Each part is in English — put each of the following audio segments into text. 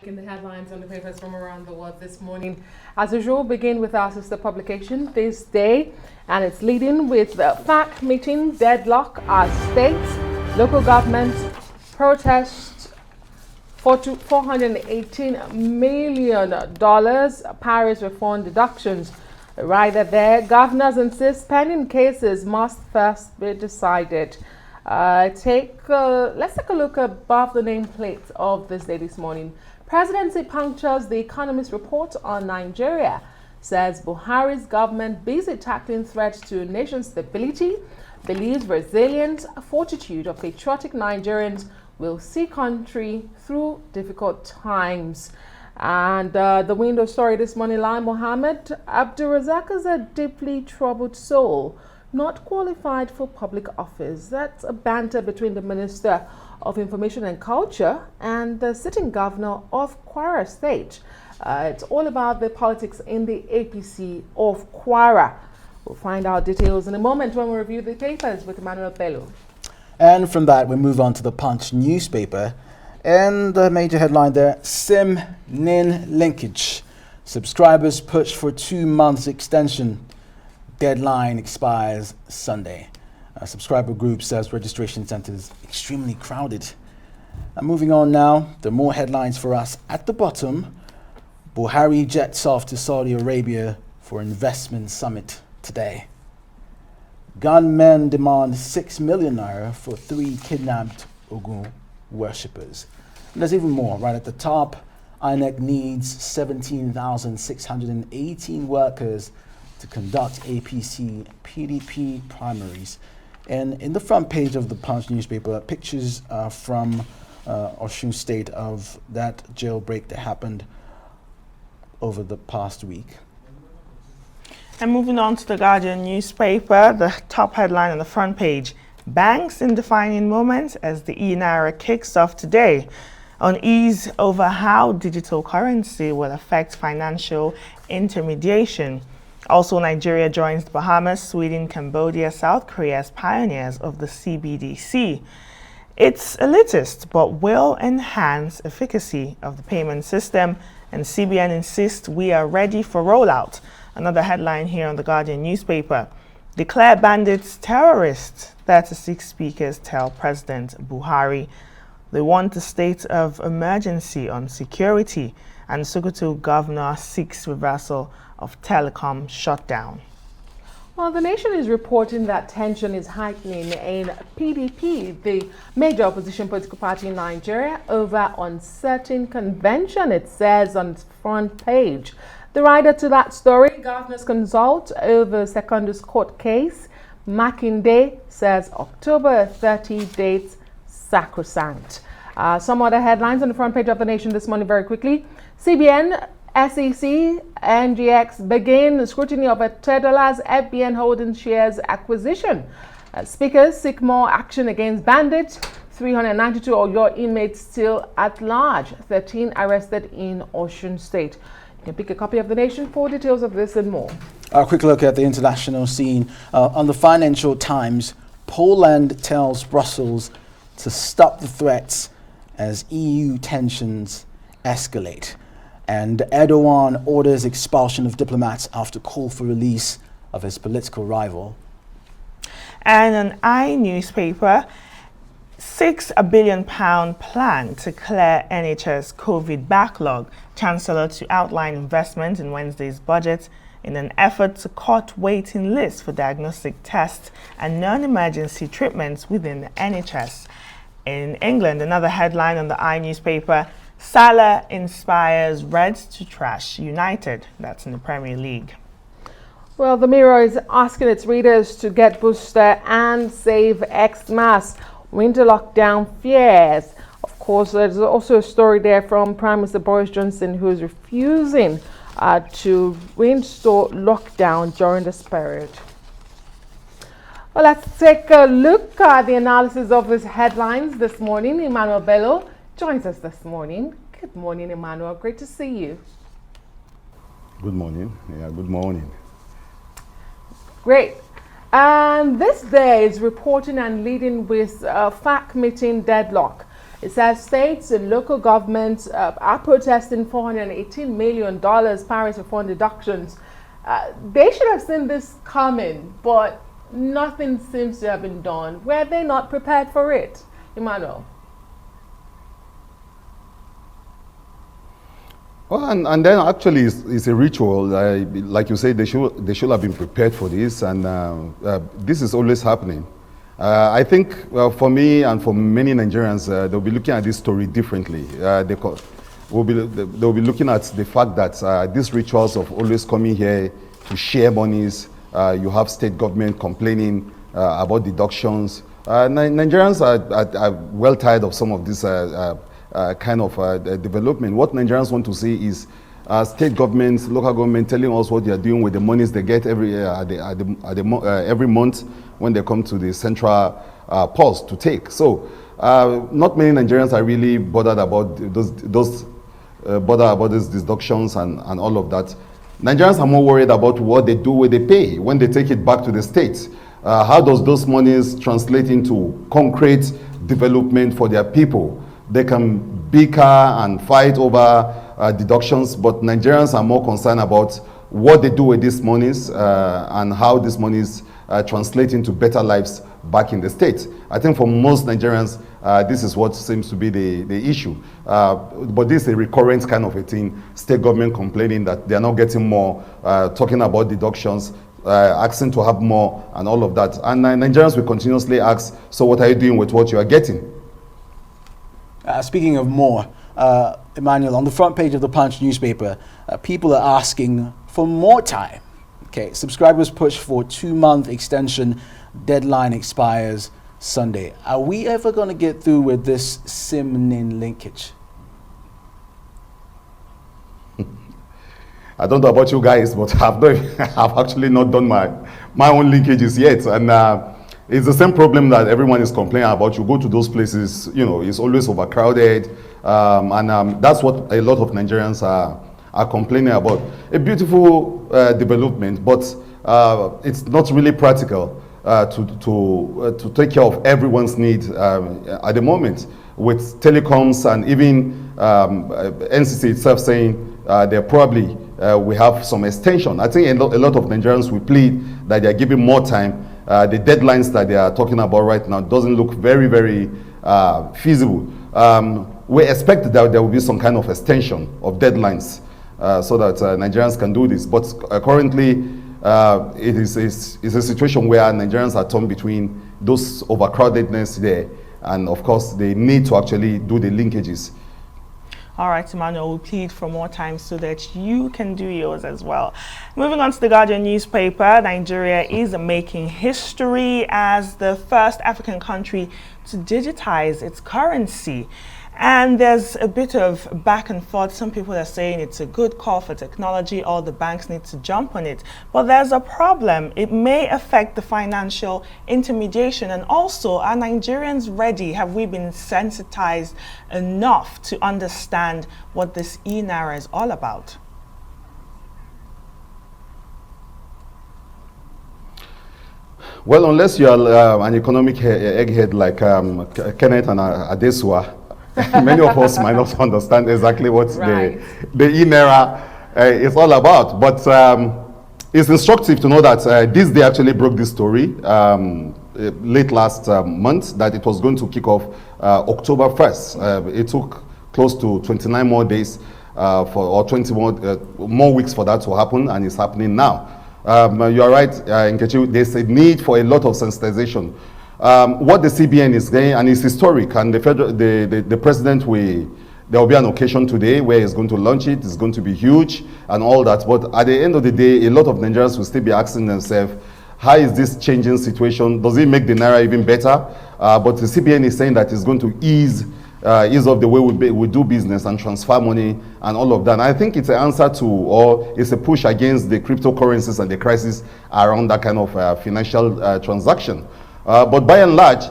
In the headlines on the papers from around the world this morning. As usual, begin with our sister publication this day, and it's leading with the Faac meeting deadlock as states, local governments protest for $418 million Paris refund deductions. Right there, governors insist pending cases must first be decided. Let's take a look above the nameplate of this day this morning. Presidency punctures the Economist report on Nigeria, says Buhari's government busy tackling threats to nation stability, believes resilient fortitude of patriotic Nigerians will see country through difficult times. And the window story this morning, Lai Mohammed, Abdulrazak is a deeply troubled soul, not qualified for public office. That's a banter between the Minister of Information and Culture and the sitting governor of Kwara State. It's all about the politics in the APC of Kwara. We'll find out details in a moment when we review the papers with Emmanuel Bello. And from that, we move on to the Punch newspaper. And the major headline there, SIM-NIN linkage. Subscribers push for 2 months extension. Deadline expires Sunday. A subscriber group says registration centers extremely crowded. Moving on now, there are more headlines for us. At the bottom, Buhari jets off to Saudi Arabia for investment summit today. Gunmen demand 6 million naira for 3 kidnapped Ogun worshippers. And there's even more right at the top. INEC needs 17,618 workers to conduct APC PDP primaries. And in the front page of the Punch newspaper, pictures from Osun State of that jailbreak that happened over the past week. And moving on to the Guardian newspaper, the top headline on the front page, banks in defining moments as the e-Naira kicks off today. Unease over how digital currency will affect financial intermediation. Also, Nigeria joins Bahamas, Sweden, Cambodia, South Korea as pioneers of the CBDC. It's elitist, but will enhance efficacy of the payment system, and CBN insists we are ready for rollout. Another headline here on the Guardian newspaper. Declare bandits terrorists, 36 speakers tell President Buhari. They want a state of emergency on security, and Sokoto governor seeks reversal of telecom shutdown. Well, the Nation is reporting that tension is heightening in PDP, the major opposition political party in Nigeria, over uncertain convention, it says on its front page. The writer to that story, governors consult over Secondus court case. Makinde says October 30 dates sacrosanct. Some other headlines on the front page of the Nation this morning very quickly. CBN, SEC, NGX begin scrutiny of a $10 FBN Holding shares acquisition. Speakers seek more action against bandits. 392 of your inmates still at large. 13 arrested in Osun State. You can pick a copy of the Nation for details of this and more. A quick look at the international scene. On the Financial Times, Poland tells Brussels to stop the threats as EU tensions escalate. And Erdogan orders expulsion of diplomats after call for release of his political rival. And an newspaper, £6 billion plan to clear NHS COVID backlog. Chancellor to outline investment in Wednesday's budget in an effort to cut waiting lists for diagnostic tests and non-emergency treatments within the NHS. In England, another headline on the newspaper, Salah inspires Reds to trash United. That's in the Premier League. Well, the Mirror is asking its readers to get booster and save Xmas. Winter lockdown fears. Of course, there's also a story there from Prime Minister Boris Johnson, who is refusing to reinstall lockdown during this period. Well, let's take a look at the analysis of his headlines this morning. Emmanuel Bello joins us this morning. Good morning, Emmanuel. Great to see you. Good morning. Yeah, good morning. Great. And this day is reporting and leading with Faac meeting deadlock. It says states and local governments are protesting $418 million Paris Refund deductions. They should have seen this coming, but nothing seems to have been done. Were they not prepared for it, Emmanuel? Well, and then actually it's a ritual. Like you said, they should have been prepared for this, and this is always happening. I think for me and for many Nigerians, they'll be looking at this story differently. They'll be looking at the fact that these rituals of always coming here to share monies, you have state government complaining about deductions. Nigerians are well tired of some of this kind of development. What Nigerians want to see is state governments, local government telling us what they are doing with the monies they get every every month when they come to the central pause to take. So not many Nigerians are really bothered about these deductions and all of that. Nigerians are more worried about what they do with the pay when they take it back to the states. How does those monies translate into concrete development for their people? They can bicker and fight over deductions, but Nigerians are more concerned about what they do with these monies and how these monies translate into better lives back in the States. I think for most Nigerians, this is what seems to be the issue. But this is a recurrent kind of a thing, state government complaining that they are not getting more, talking about deductions, asking to have more and all of that. And Nigerians will continuously ask, so what are you doing with what you are getting? Speaking of more, Emmanuel, on the front page of the Punch newspaper, people are asking for more time. Okay, subscribers push for 2-month extension. Deadline expires Sunday. Are we ever going to get through with this SIM-NIN linkage? I don't know about you guys, but I've actually not done my own linkages yet. And it's the same problem that everyone is complaining about. You go to those places, you know, it's always overcrowded. And that's what a lot of Nigerians are complaining about. A beautiful development, but it's not really practical to take care of everyone's needs at the moment, with telecoms and even NCC itself saying they're probably we have some extension. I think a lot of Nigerians will plead that they're giving more time. The deadlines that they are talking about right now doesn't look very, very feasible. We expect that there will be some kind of extension of deadlines so that Nigerians can do this. But currently, it is a situation where Nigerians are torn between those overcrowdedness there and, of course, the need to actually do the linkages. All right, Emmanuel, we plead for more time so that you can do yours as well. Moving on to the Guardian newspaper, Nigeria is making history as the first African country to digitize its currency. And there's a bit of back and forth. Some people are saying it's a good call for technology, all the banks need to jump on it. But there's a problem. It may affect the financial intermediation. And also, are Nigerians ready? Have we been sensitized enough to understand what this e-naira is all about? Well, unless you are an economic egghead like Kenneth and Adesua, many of us might not understand exactly what the e-naira is all about. But it's instructive to know that this day actually broke this story late last month, that it was going to kick off October 1st. It took close to 29 more days or 20 more weeks for that to happen, and it's happening now. You are right, Nkechi, there's a need for a lot of sensitization. What the CBN is saying, and it's historic, and the president there will be an occasion today where he's going to launch it. It's going to be huge and all that. But at the end of the day, a lot of Nigerians will still be asking themselves, how is this changing situation? Does it make the naira even better? But the CBN is saying that it's going to ease off the way we do business and transfer money and all of that. And I think it's an answer to, or it's a push against the cryptocurrencies and the crisis around that kind of financial transaction. But by and large,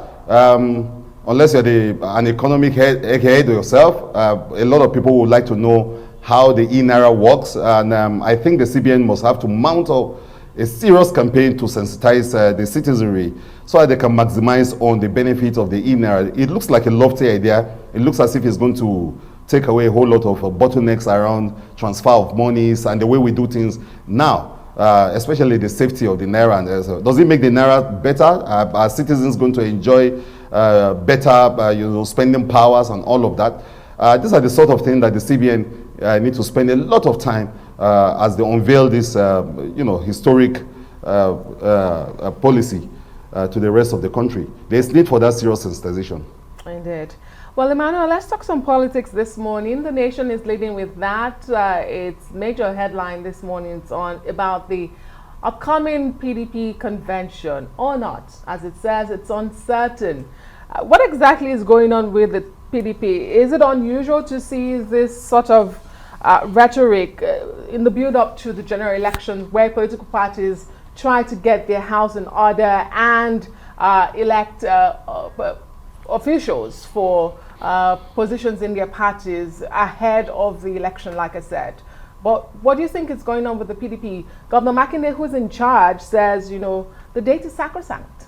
unless you're an economic egghead yourself, a lot of people would like to know how the e-naira works. And I think the CBN must have to mount up a serious campaign to sensitize the citizenry so that they can maximize on the benefits of the e-naira. It looks like a lofty idea, it looks as if it's going to take away a whole lot of bottlenecks around transfer of monies and the way we do things now, especially the safety of the Naira. And does it make the Naira better? Are citizens going to enjoy better spending powers and all of that? These are the sort of things that the CBN need to spend a lot of time as they unveil this historic policy to the rest of the country. There's need for that serious sensitization. Indeed. Well, Emmanuel, let's talk some politics this morning. The Nation is leading with that. Its major headline this morning is about the upcoming PDP convention or not. As it says, it's uncertain. What exactly is going on with the PDP? Is it unusual to see this sort of rhetoric in the build-up to the general elections where political parties try to get their house in order and elect officials for positions in their parties ahead of the election, like I said? But what do you think is going on with the PDP? Governor Makinde, who's in charge, says, the date is sacrosanct.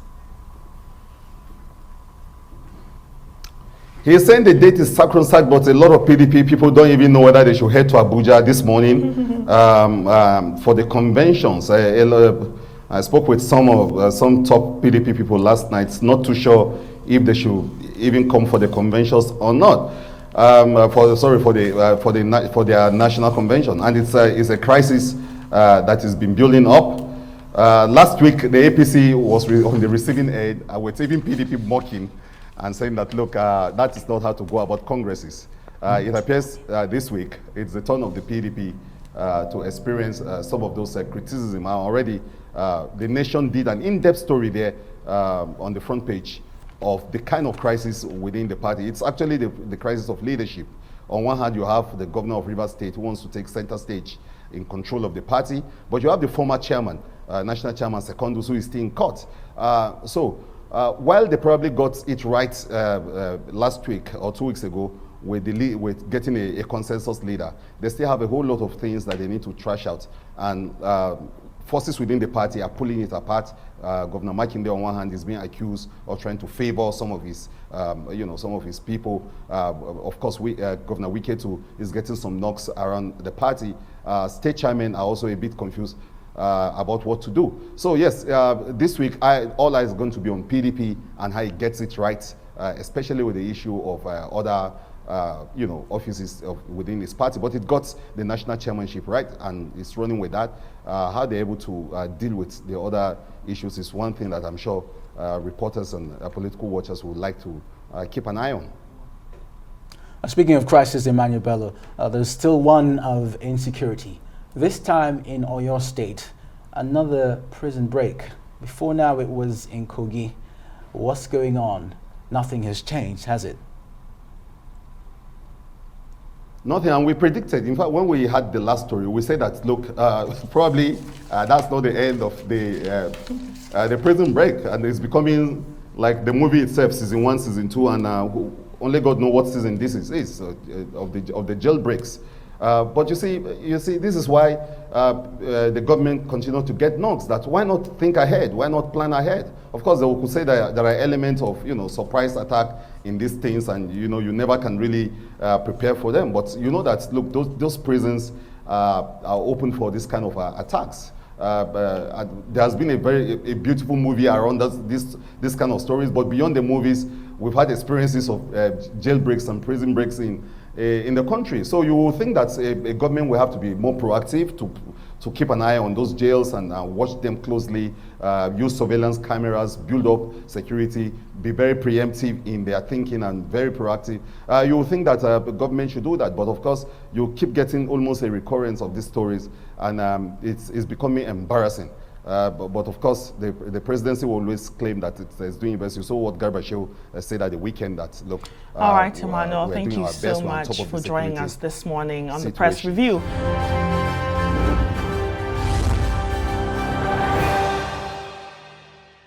He's saying the date is sacrosanct, but a lot of PDP people don't even know whether they should head to Abuja this morning for the conventions. I spoke with some top PDP people last night, not too sure if they should even come for the conventions or not. For their national convention, and it's a crisis that has been building up. Last week, the APC was on the receiving end, with even PDP mocking and saying that, look, that is not how to go about congresses. It appears this week it's the turn of the PDP to experience some of those criticism. Already, the Nation did an in-depth story there on the front page of the kind of crisis within the party. It's actually the crisis of leadership. On one hand, you have the governor of Rivers State who wants to take center stage in control of the party, but you have the former chairman, national chairman Secondus, who is still in court. While they probably got it right last week or 2 weeks ago with getting a consensus leader, they still have a whole lot of things that they need to trash out. And forces within the party are pulling it apart. Governor Makinde, on one hand, is being accused of trying to favor some of his, some of his people. Of course, Governor Wike too is getting some knocks around the party. State chairmen are also a bit confused about what to do. So yes, this week, all eyes is going to be on PDP and how it gets it right, especially with the issue of other offices within his party, but it got the national chairmanship right, and it's running with that. How they're able to deal with the other issues is one thing that I'm sure reporters and political watchers would like to keep an eye on. Speaking of crisis, Emmanuel Bello, there's still one of insecurity. This time in Oyo State, another prison break. Before now it was in Kogi. What's going on? Nothing has changed, has it? Nothing, and we predicted. In fact, when we had the last story, we said that, look, probably that's not the end of the prison break, and it's becoming like the movie itself, season 1, season 2, and only God knows what season this is of the jailbreaks. But you see, this is why the government continues to get knocks. That why not think ahead? Why not plan ahead? Of course, they could say that there are elements of surprise attack in these things, and you never can really prepare for them. But you know that look, those prisons are open for this kind of attacks. There has been a beautiful movie around this kind of stories. But beyond the movies, we've had experiences of jailbreaks and prison breaks in the country. So you will think that a government will have to be more proactive to keep an eye on those jails and watch them closely, use surveillance cameras, build up security, be very preemptive in their thinking and very proactive. You will think that the government should do that, but of course you keep getting almost a recurrence of these stories, and it's becoming embarrassing. But of course, the presidency will always claim that it's doing best. You saw what Garbashew said at the weekend that, look... All right, Emmanuel, thank you so much for joining us this morning on the Press Review.